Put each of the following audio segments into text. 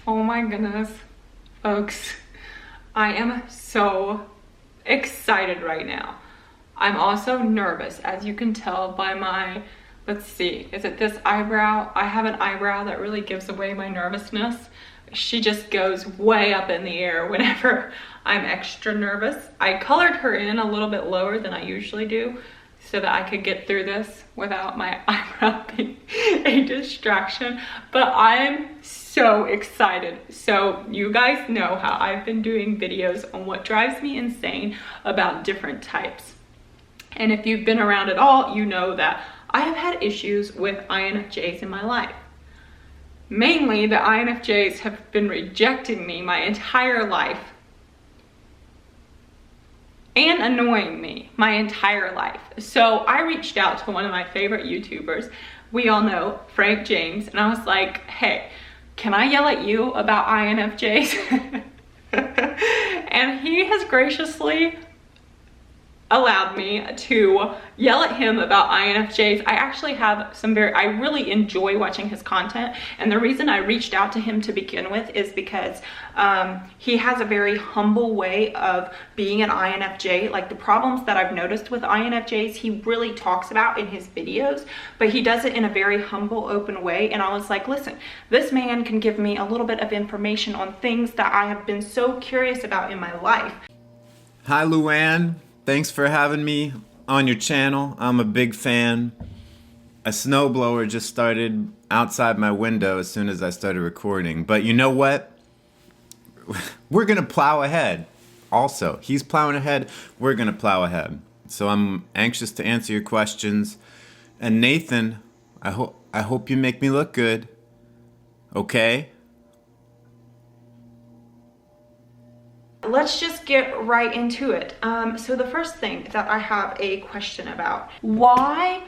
Oh my goodness, folks. I am so excited right now. I'm also nervous, as you can tell by my, let's see, is it this eyebrow? I have an eyebrow that really gives away my nervousness. She just goes way up in the air whenever I'm extra nervous. I colored her in a little bit lower than I usually do so that I could get through this without my eyebrow being a distraction. But I'm so excited. So you guys know how I've been doing videos on what drives me insane about different types. And if you've been around at all, you know that I have had issues with INFJs in my life. Mainly, the INFJs have been rejecting me my entire life and annoying me my entire life. So I reached out to one of my favorite YouTubers. We all know FrankJames, and I was like, hey, can I yell at you about INFJs? And he has graciously allowed me to yell at him about INFJs. I actually have I really enjoy watching his content, and the reason I reached out to him to begin with is because he has a very humble way of being an INFJ. Like the problems that I've noticed with INFJs, he really talks about in his videos, but he does it in a very humble, open way. And I was like, listen, this man can give me a little bit of information on things that I have been so curious about in my life. Hi, Luann. Thanks for having me on your channel. I'm a big fan. A snowblower just started outside my window as soon as I started recording. But you know what? We're gonna plow ahead. Also, he's plowing ahead. We're gonna plow ahead. So I'm anxious to answer your questions. And Nathan, I hope you make me look good. Okay? Let's just get right into it. So the first thing that I have a question about, why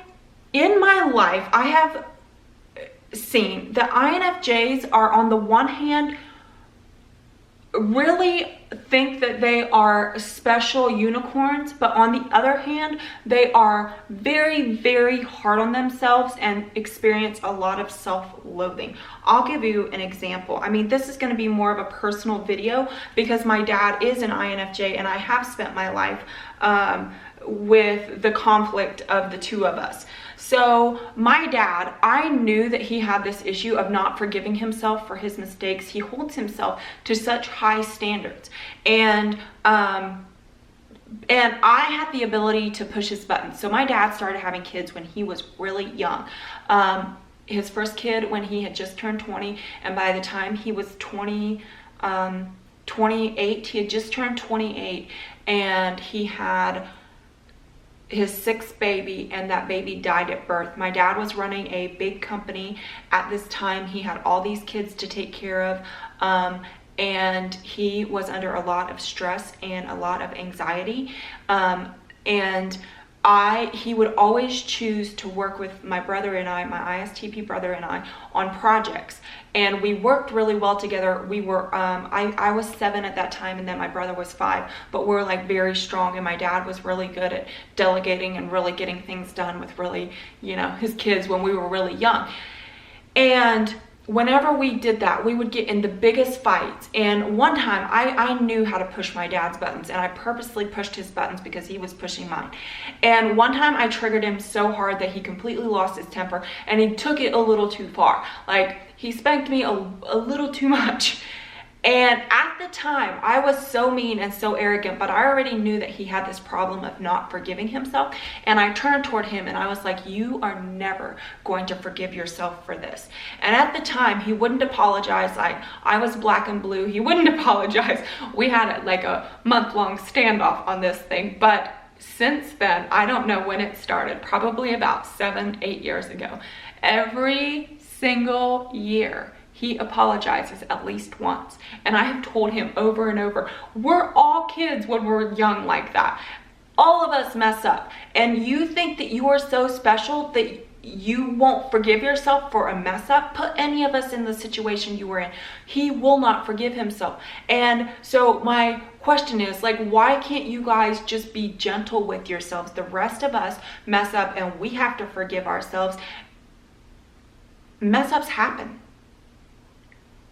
in my life I have seen that INFJs are on the one hand really think that they are special unicorns, but on the other hand, they are very, very hard on themselves and experience a lot of self-loathing. I'll give you an example. I mean, this is going to be more of a personal video because my dad is an INFJ and I have spent my life with the conflict of the two of us. So my dad, I knew that he had this issue of not forgiving himself for his mistakes. He holds himself to such high standards. And I had the ability to push his buttons. So my dad started having kids when he was really young. His first kid when he had just turned 20, and by the time he was 28, he had just turned 28, and he had his sixth baby, and that baby died at birth. My dad was running a big company at this time. He had all these kids to take care of, and he was under a lot of stress and a lot of anxiety, and he would always choose to work with my brother and I, my ISTP brother and I, on projects. And we worked really well together. We were, I was 7 at that time, and then my brother was 5, but we're like very strong, and my dad was really good at delegating and really getting things done with really, you know, his kids when we were really young. And whenever we did that, we would get in the biggest fights. And one time I knew how to push my dad's buttons, and I purposely pushed his buttons because he was pushing mine. And one time I triggered him so hard that he completely lost his temper, and he took it a little too far. Like, he spanked me a little too much. And at the time, I was so mean and so arrogant, but I already knew that he had this problem of not forgiving himself. And I turned toward him and I was like, you are never going to forgive yourself for this. And at the time, he wouldn't apologize. Like, I was black and blue. He wouldn't apologize. We had like a month-long standoff on this thing. But since then, I don't know when it started, probably about 7-8 years ago. Every single year, he apologizes at least once. And I have told him over and over, we're all kids when we're young like that. All of us mess up. And you think that you are so special that you won't forgive yourself for a mess up? Put any of us in the situation you were in. He will not forgive himself. And so my question is, like, why can't you guys just be gentle with yourselves? The rest of us mess up and we have to forgive ourselves. Mess ups happen.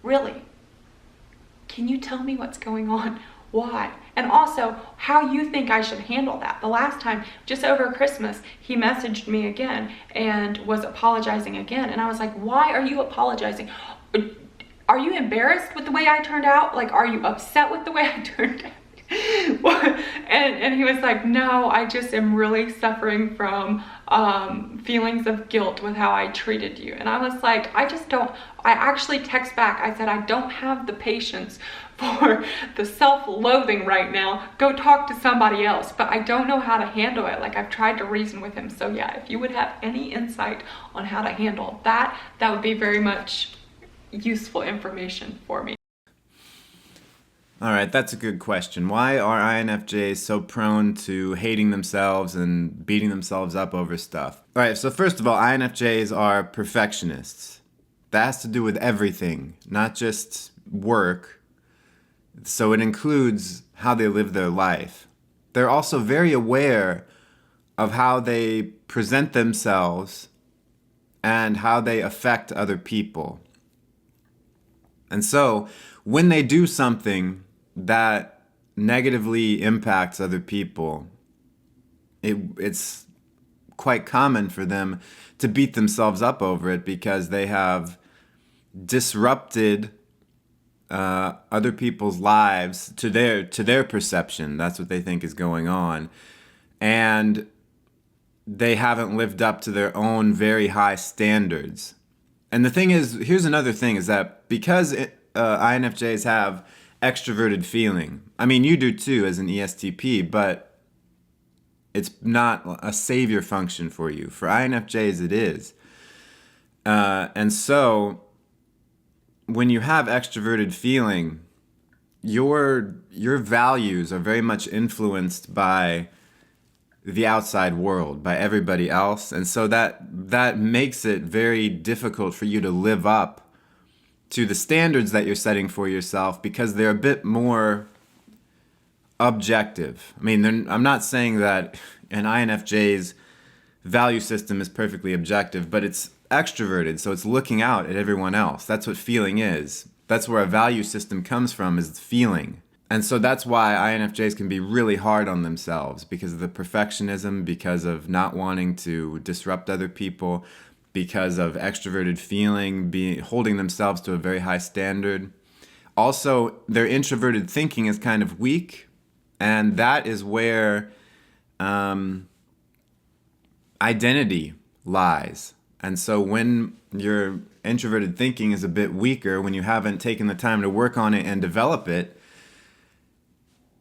Really. can you tell me what's going on? Why? And also, how you think I should handle that. The last time, just over Christmas, he messaged me again and was apologizing again. And I was like, why are you apologizing? Are you embarrassed with the way I turned out? Like, are you upset with the way I turned out? And he was like, no, I just am really suffering from feelings of guilt with how I treated you. And I was like, I actually text back. I said, I don't have the patience for the self-loathing right now. Go talk to somebody else. But I don't know how to handle it. Like, I've tried to reason with him. So yeah, if you would have any insight on how to handle that, that would be very much useful information for me. All right, that's a good question. Why are INFJs so prone to hating themselves and beating themselves up over stuff? All right, so first of all, INFJs are perfectionists. That has to do with everything, not just work. So it includes how they live their life. They're also very aware of how they present themselves and how they affect other people. And so when they do something that negatively impacts other people, it's quite common for them to beat themselves up over it because they have disrupted other people's lives to their perception. That's what they think is going on. And they haven't lived up to their own very high standards. And the thing is, here's another thing, is that because INFJs have extroverted feeling, I mean, you do too as an ESTP, but it's not a savior function for you. For INFJs, it is. And so when you have extroverted feeling, your values are very much influenced by the outside world, by everybody else. And so that makes it very difficult for you to live up to the standards that you're setting for yourself because they're a bit more objective. I mean, I'm not saying that an INFJ's value system is perfectly objective, but it's extroverted, so it's looking out at everyone else. That's what feeling is. That's where a value system comes from, is feeling. And so that's why INFJs can be really hard on themselves, because of the perfectionism, because of not wanting to disrupt other people, because of extroverted feeling, holding themselves to a very high standard. Also, their introverted thinking is kind of weak, and that is where identity lies. And so when your introverted thinking is a bit weaker, when you haven't taken the time to work on it and develop it,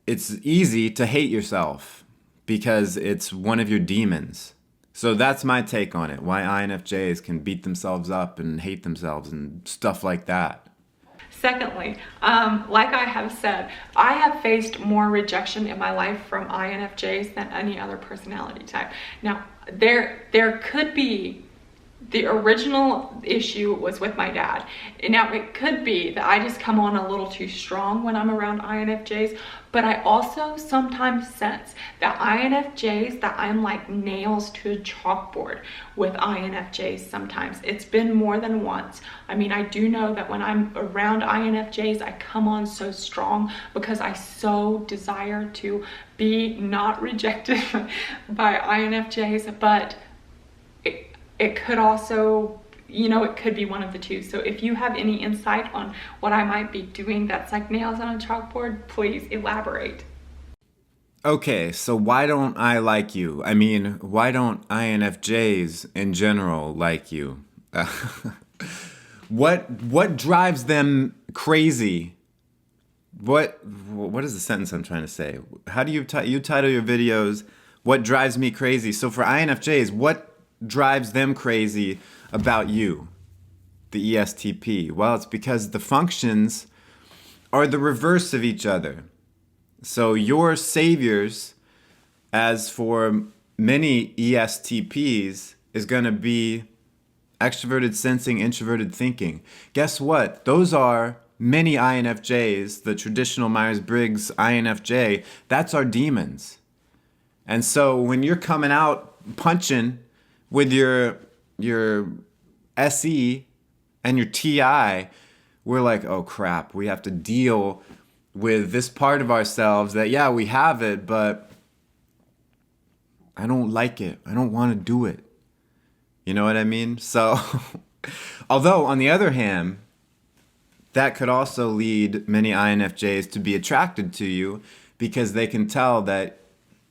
it's easy to hate yourself because it's one of your demons. So that's my take on it, why INFJs can beat themselves up and hate themselves and stuff like that. Secondly, like I have said, I have faced more rejection in my life from INFJs than any other personality type. Now, there could be, the original issue was with my dad. Now, it could be that I just come on a little too strong when I'm around INFJs, but I also sometimes sense that INFJs, that I'm like nails to a chalkboard with INFJs sometimes. It's been more than once. I mean, I do know that when I'm around INFJs, I come on so strong because I so desire to be not rejected by INFJs, but it could also, it could be one of the two. So if you have any insight on what I might be doing that's like nails on a chalkboard, please elaborate. Okay, so why don't I like you? I mean, why don't INFJs in general like you? What drives them crazy? What is the sentence I'm trying to say? How do you title your videos, what drives me crazy? So for INFJs, what drives them crazy about you, the ESTP? Well, it's because the functions are the reverse of each other. So your saviors, as for many ESTPs, is going to be extroverted sensing, introverted thinking. Guess what? Those are many INFJs, the traditional Myers-Briggs INFJ, that's our demons. And so when you're coming out punching with your SE and your TI, we're like, oh crap, we have to deal with this part of ourselves that, yeah, we have it, but I don't like it. I don't want to do it. You know what I mean? So, although on the other hand, that could also lead many INFJs to be attracted to you because they can tell that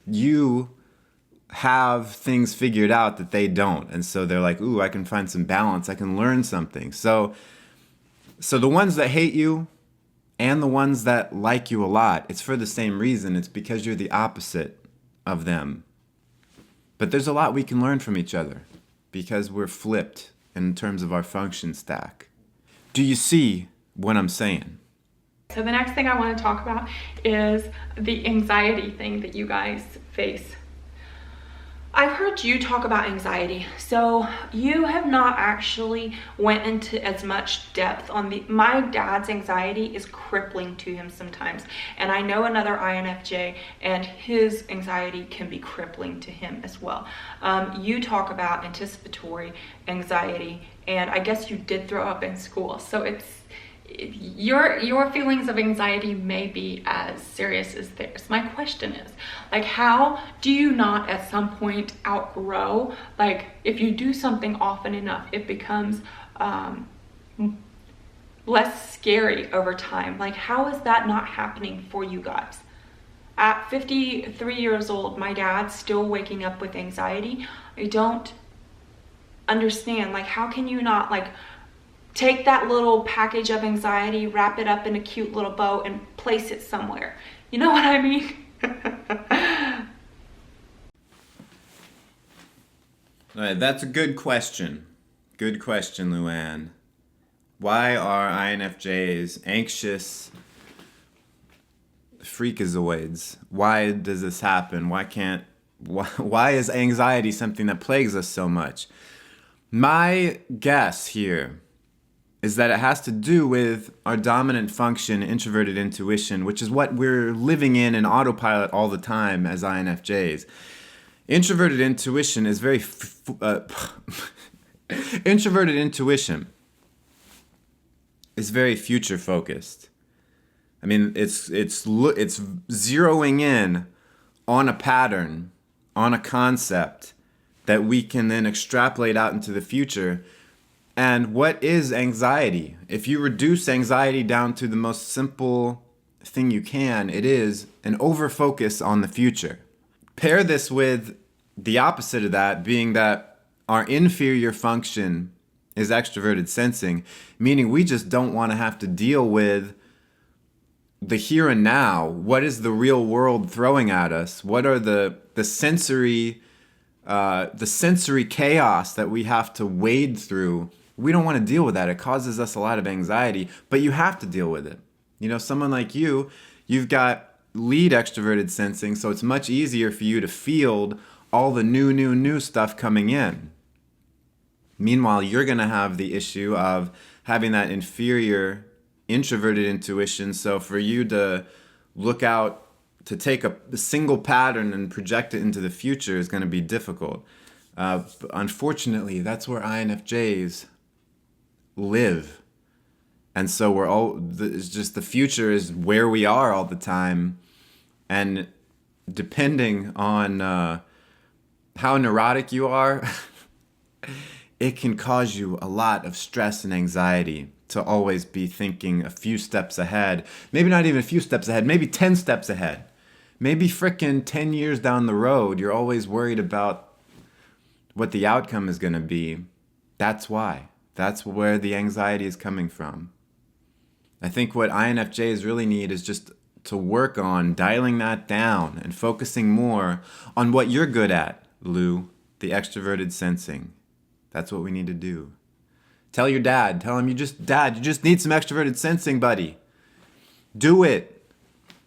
you have things figured out that they don't. And so they're like, ooh, I can find some balance. I can learn something. So the ones that hate you and the ones that like you a lot, it's for the same reason. It's because you're the opposite of them. But there's a lot we can learn from each other because we're flipped in terms of our function stack. Do you see what I'm saying? So the next thing I want to talk about is the anxiety thing that you guys face. I've heard you talk about anxiety, so you have not actually went into as much depth on my dad's anxiety is crippling to him sometimes, and I know another INFJ and his anxiety can be crippling to him as well. You talk about anticipatory anxiety, and I guess you did throw up in school, so it's your feelings of anxiety may be as serious as theirs. My question is, like, how do you not at some point outgrow, like, if you do something often enough, it becomes less scary over time? Like, how is that not happening for you guys? At 53 years old, my dad's still waking up with anxiety. I don't understand, like, how can you not, like, take that little package of anxiety, wrap it up in a cute little bow, and place it somewhere? You know what I mean? All right, that's a good question. Good question, Luann. Why are INFJs anxious freakazoids? Why does this happen? Why is anxiety something that plagues us so much? My guess here is that it has to do with our dominant function, introverted intuition, which is what we're living in autopilot all the time as INFJs. Introverted intuition is introverted intuition is very future focused. I mean, it's zeroing in on a pattern, on a concept that we can then extrapolate out into the future. And what is anxiety? If you reduce anxiety down to the most simple thing you can, it is an overfocus on the future. Pair this with the opposite of that, being that our inferior function is extroverted sensing, meaning we just don't want to have to deal with the here and now. What is the real world throwing at us? What are the sensory chaos that we have to wade through? We don't want to deal with that. It causes us a lot of anxiety, but you have to deal with it. You know, someone like you've got lead extroverted sensing, so it's much easier for you to field all the new stuff coming in. Meanwhile, you're going to have the issue of having that inferior introverted intuition. So for you to look out, to take a single pattern and project it into the future is going to be difficult. Unfortunately, that's where INFJs live. And so it's just the future is where we are all the time. And depending on how neurotic you are, it can cause you a lot of stress and anxiety to always be thinking a few steps ahead. Maybe not even a few steps ahead, maybe 10 steps ahead. Maybe frickin' 10 years down the road, you're always worried about what the outcome is going to be. That's why. That's where the anxiety is coming from. I think what INFJs really need is just to work on dialing that down and focusing more on what you're good at, Lou, the extroverted sensing. That's what we need to do. Tell your dad. Tell him you just need some extroverted sensing, buddy. Do it.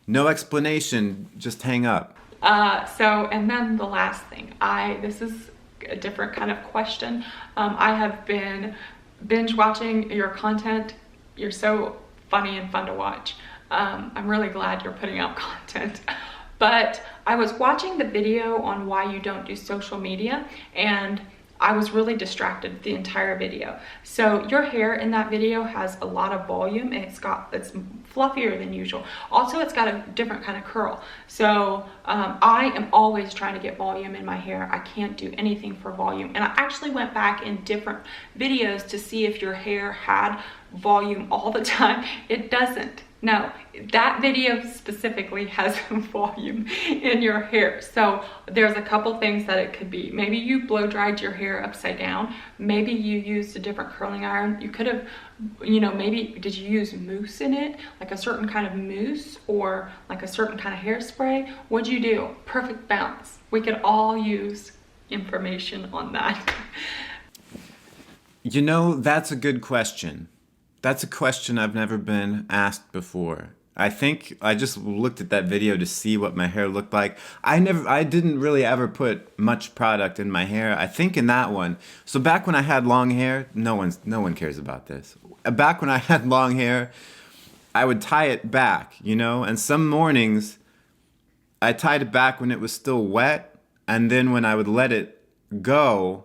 No explanation. Just hang up. And then the last thing. This is a different kind of question. I have been binge watching your content. You're so funny and fun to watch. I'm really glad you're putting out content. But I was watching the video on why you don't do social media, and I was really distracted the entire video. So your hair in that video has a lot of volume, and it's fluffier than usual. Also, it's got a different kind of curl. So I am always trying to get volume in my hair. I can't do anything for volume. And I actually went back in different videos to see if your hair had volume all the time. It doesn't. No, that video specifically has volume in your hair. So there's a couple things that it could be. Maybe you blow dried your hair upside down. Maybe you used a different curling iron. You could have, maybe did you use mousse in it? Like a certain kind of mousse or like a certain kind of hairspray? What'd you do? Perfect balance. We could all use information on that. That's a good question. That's a question I've never been asked before. I think I just looked at that video to see what my hair looked like. I didn't really ever put much product in my hair. I think in that one. So back when I had long hair, no one cares about this. Back when I had long hair, I would tie it back, and some mornings I tied it back when it was still wet, and then when I would let it go,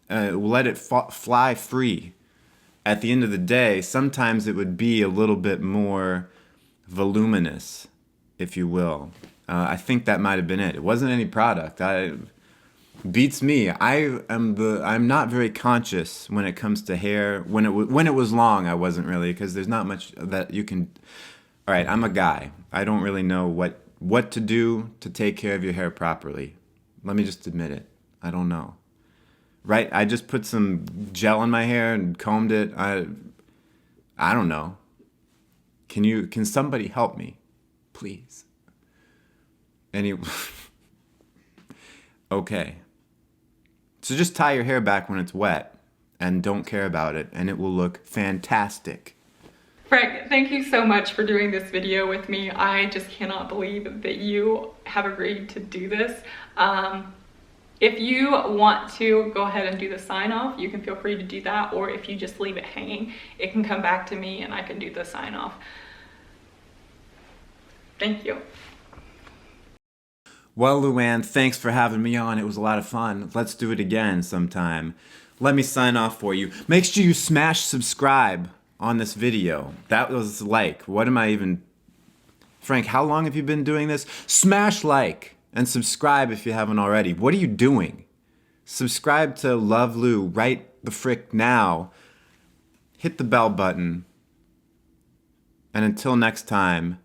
let it fly free. At the end of the day, sometimes it would be a little bit more voluminous, if you will. I think that might have been it. It wasn't any product. Beats me. I'm not very conscious when it comes to hair. When it was long, I wasn't really, because there's not much that you can. All right, I'm a guy. I don't really know what to do to take care of your hair properly. Let me just admit it. I don't know. Right? I just put some gel in my hair and combed it. I don't know. Can somebody help me? Please. Okay. So just tie your hair back when it's wet and don't care about it, and it will look fantastic. Frank, thank you so much for doing this video with me. I just cannot believe that you have agreed to do this. If you want to go ahead and do the sign off, you can feel free to do that, or if you just leave it hanging, it can come back to me and I can do the sign off. Thank you. Well, Luann, thanks for having me on. It was a lot of fun. Let's do it again sometime. Let me sign off for you. Make sure you smash subscribe on this video. That was what am I even... Frank, how long have you been doing this? Smash like and subscribe if you haven't already. What are you doing? Subscribe to Love Lou right the frick now. Hit the bell button. And until next time,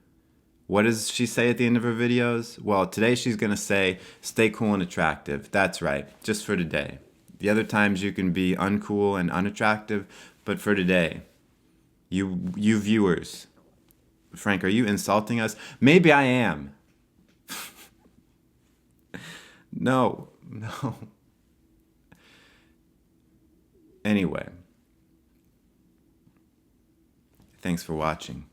what does she say at the end of her videos? Well, today she's going to say, stay cool and attractive. That's right, just for today. The other times you can be uncool and unattractive, but for today, you viewers. Frank, are you insulting us? Maybe I am. No. Anyway. Thanks for watching.